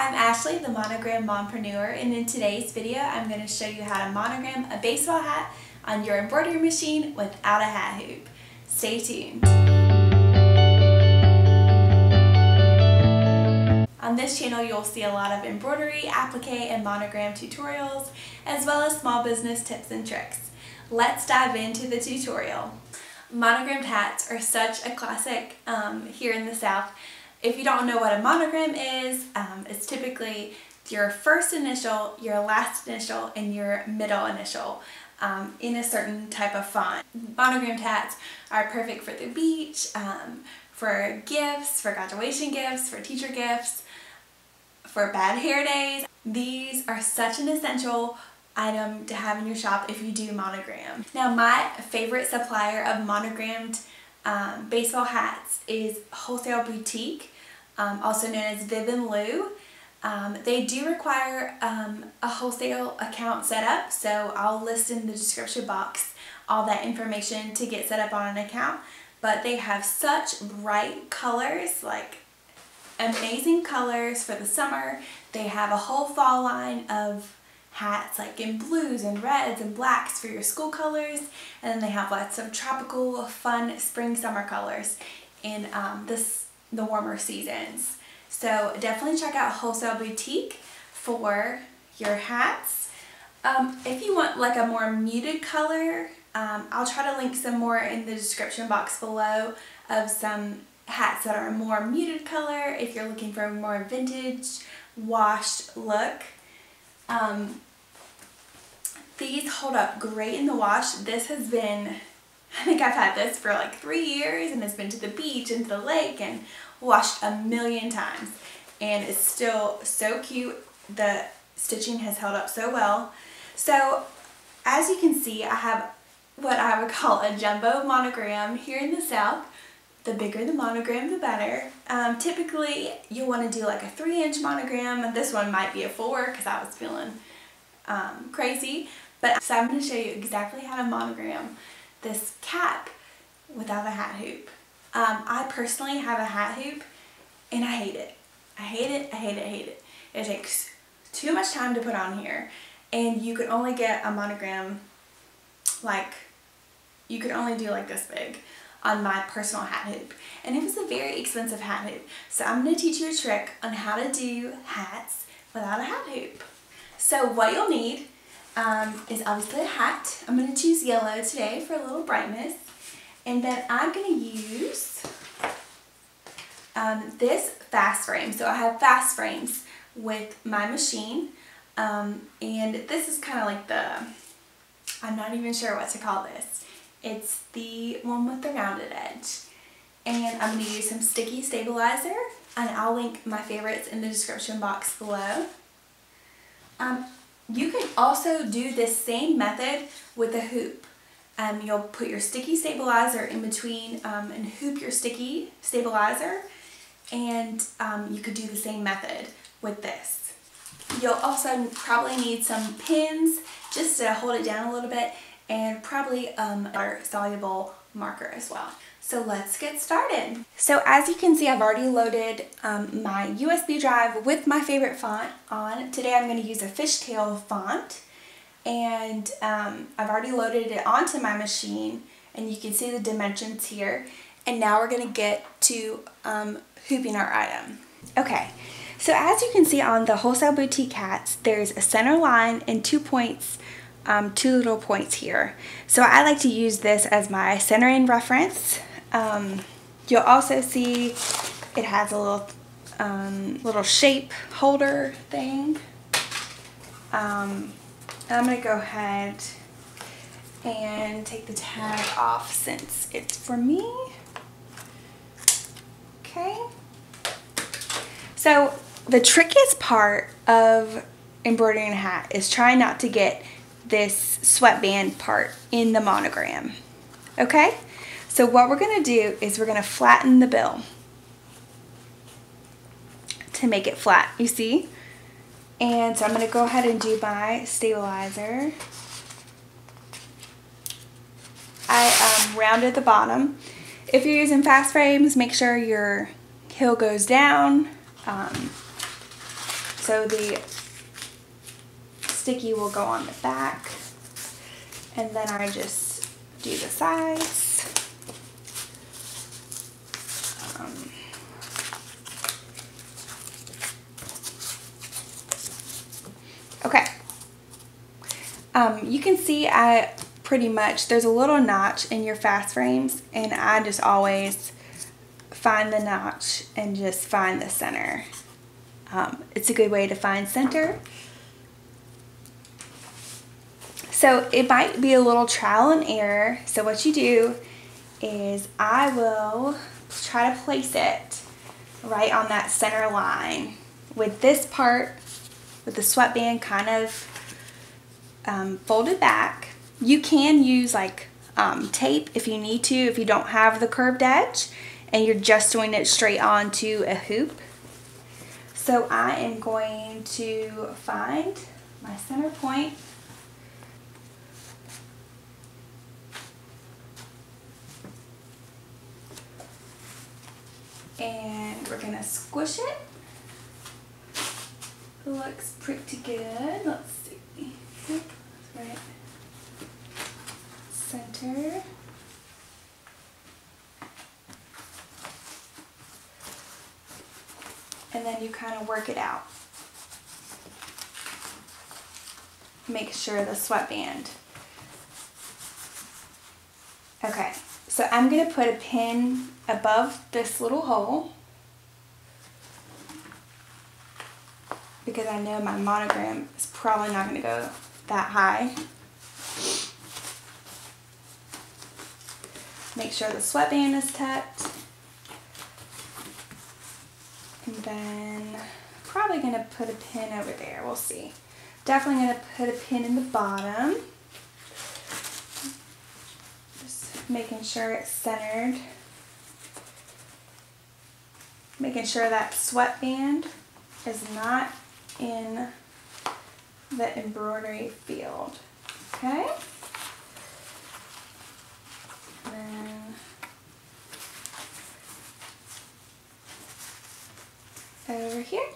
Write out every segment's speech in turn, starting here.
I'm Ashley, the Monogram Mompreneur, and in today's video I'm going to show you how to monogram a baseball hat on your embroidery machine without a hat hoop. Stay tuned. On this channel you'll see a lot of embroidery, applique, and monogram tutorials, as well as small business tips and tricks. Let's dive into the tutorial. Monogrammed hats are such a classic here in the South. If you don't know what a monogram is, it's typically your first initial, your last initial, and your middle initial in a certain type of font. Monogrammed hats are perfect for the beach, for gifts, for graduation gifts, for teacher gifts, for bad hair days. These are such an essential item to have in your shop if you do monogram. Now, my favorite supplier of monogrammed baseball hats is Wholesale Boutique, also known as Viv and Lou. They do require a wholesale account set up, so I'll list in the description box all that information to get set up on an account. But they have such bright colors, like amazing colors for the summer. They have a whole fall line of hats like in blues and reds and blacks for your school colors, and then they have lots of tropical fun spring summer colors in the warmer seasons. So definitely check out Wholesale Boutique for your hats. If you want like a more muted color, I'll try to link some more in the description box below of some hats that are a more muted color if you're looking for a more vintage washed look. These hold up great in the wash. This has been, I think I've had this for like 3 years, and it's been to the beach and to the lake and washed a million times, and it's still so cute. The stitching has held up so well. So as you can see, I have what I would call a jumbo monogram here in the South. The bigger the monogram, the better. Typically, you'll want to do like a 3-inch monogram, and this one might be a 4 because I was feeling crazy. But so I'm going to show you exactly how to monogram this cap without a hat hoop. I personally have a hat hoop, and I hate it. I hate it, I hate it, I hate it. It takes too much time to put on here, and you can only get a monogram, like, you could only do like this big on my personal hat hoop, and it was a very expensive hat hoop. So I'm going to teach you a trick on how to do hats without a hat hoop. So what you'll need is obviously a hat. I'm going to choose yellow today for a little brightness, and then I'm going to use this fast frame. So I have fast frames with my machine, and this is kind of like I'm not even sure what to call this. It's the one with the rounded edge. And I'm going to use some sticky stabilizer, and I'll link my favorites in the description box below. You can also do this same method with a hoop. You'll put your sticky stabilizer in between and hoop your sticky stabilizer, and you could do the same method with this. You'll also probably need some pins just to hold it down a little bit, and probably a soluble marker as well. So let's get started. So as you can see, I've already loaded my USB drive with my favorite font on. Today I'm going to use a fishtail font, and I've already loaded it onto my machine, and you can see the dimensions here. And now we're going to get to hooping our item. Okay, so as you can see on the Wholesale Boutique hats, there's a center line and 2 points, 2 little points here. So I like to use this as my centering reference. You'll also see it has a little shape holder thing. I'm going to go ahead and take the tag off since it's for me. Okay. So the trickiest part of embroidering a hat is trying not to get this sweatband part in the monogram. Okay? So what we're going to do is we're going to flatten the bill to make it flat, you see? And so I'm going to go ahead and do my stabilizer. I rounded the bottom. If you're using fast frames, make sure your heel goes down. So the sticky will go on the back, and then I just do the sides. Okay. You can see pretty much, there's a little notch in your fast frames, and I just always find the notch and just find the center. It's a good way to find center. So it might be a little trial and error. So what you do is I will try to place it right on that center line with this part, with the sweatband kind of folded back. You can use like tape if you need to, if you don't have the curved edge and you're just doing it straight onto a hoop. So I am going to find my center point. And we're gonna squish it. It looks pretty good. Let's see. Right. Center. And then you kind of work it out. Make sure the sweatband. Okay, so I'm gonna put a pin above this little hole because I know my monogram is probably not gonna go that high. Make sure the sweatband is tucked. And then probably gonna put a pin over there, we'll see. Definitely gonna put a pin in the bottom. Just making sure it's centered. Making sure that sweatband is not in the embroidery field, okay? And then over here.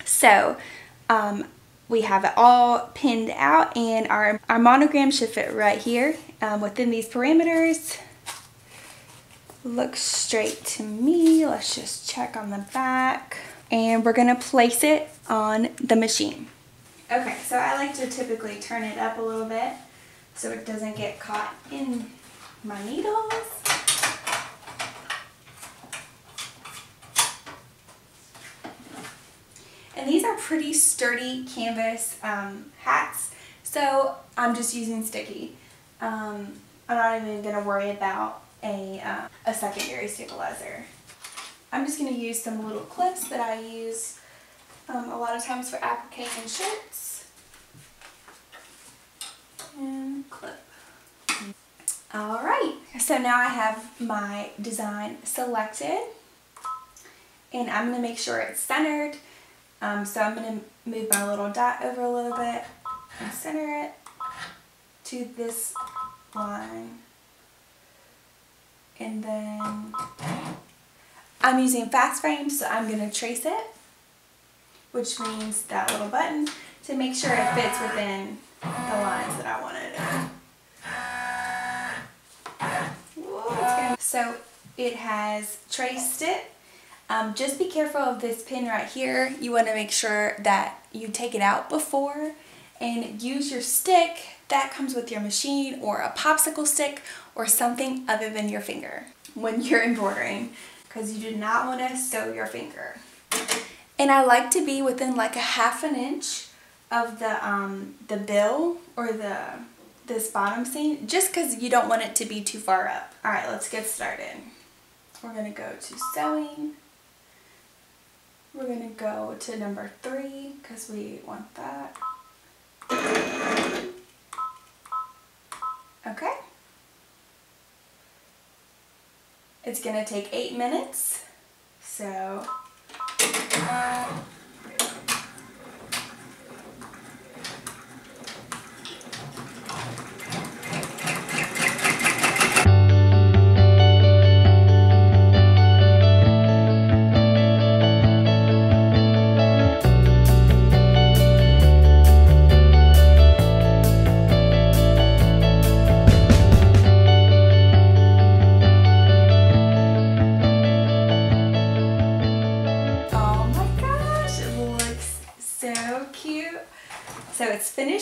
So we have it all pinned out, and our monogram should fit right here within these parameters. Looks straight to me. Let's just check on the back. And we're gonna place it on the machine. Okay, so I like to typically turn it up a little bit so it doesn't get caught in my needles. And these are pretty sturdy canvas hats, so I'm just using sticky. I'm not even going to worry about a secondary stabilizer. I'm just going to use some little clips that I use a lot of times for appliquing shirts. And clip. Alright, so now I have my design selected, and I'm going to make sure it's centered. So I'm going to move my little dot over a little bit and center it to this line. And then I'm using fast frames, so I'm going to trace it, which means that little button, to make sure it fits within the lines that I want it in. Whoa, so it has traced it. Just be careful of this pin right here. You want to make sure that you take it out before, and use your stick that comes with your machine, or a popsicle stick, or something other than your finger when you're embroidering, because you do not want to sew your finger. And I like to be within like a ½ inch of the bill or this bottom seam, just because you don't want it to be too far up. All right, let's get started. We're going to go to sewing. We're going to go to number 3 because we want that. Okay. It's going to take 8 minutes. So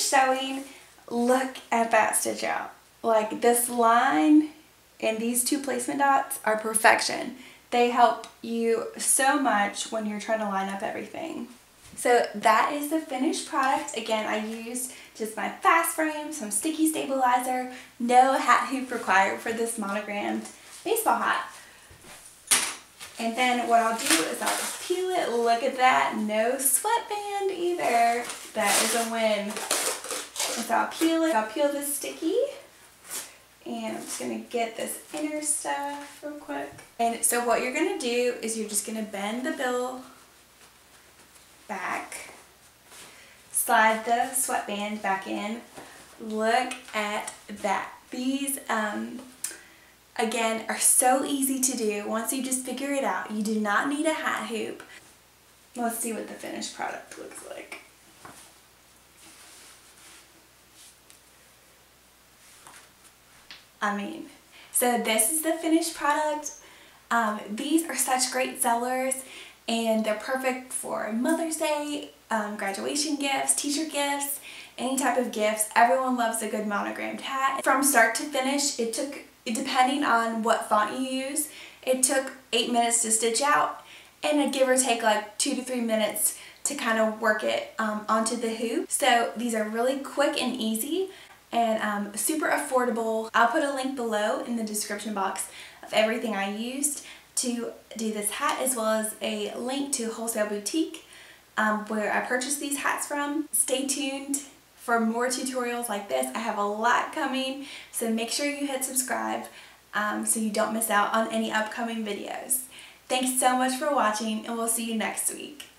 finished sewing, look at that stitch out. Like this line and these two placement dots are perfection. They help you so much when you're trying to line up everything. So that is the finished product. Again, I used just my fast frame, some sticky stabilizer, no hat hoop required for this monogrammed baseball hat. And then what I'll do is I'll just peel it. Look at that, no sweatband either. That is a win. So I'll peel it. I'll peel this sticky. And I'm just going to get this inner stuff real quick. And so what you're going to do is you're just going to bend the bill back, slide the sweatband back in. Look at that. These, again, are so easy to do once you just figure it out. You do not need a hat hoop. Let's see what the finished product looks like. So this is the finished product. These are such great sellers and they're perfect for Mother's Day, graduation gifts, teacher gifts, any type of gifts. Everyone loves a good monogrammed hat. From start to finish, it took, depending on what font you use, it took 8 minutes to stitch out and it'd give or take like 2 to 3 minutes to kind of work it onto the hoop. So these are really quick and easy and super affordable. I'll put a link below in the description box of everything I used to do this hat, as well as a link to Wholesale Boutique where I purchased these hats from. Stay tuned for more tutorials like this. I have a lot coming, so make sure you hit subscribe so you don't miss out on any upcoming videos. Thanks so much for watching, and we'll see you next week.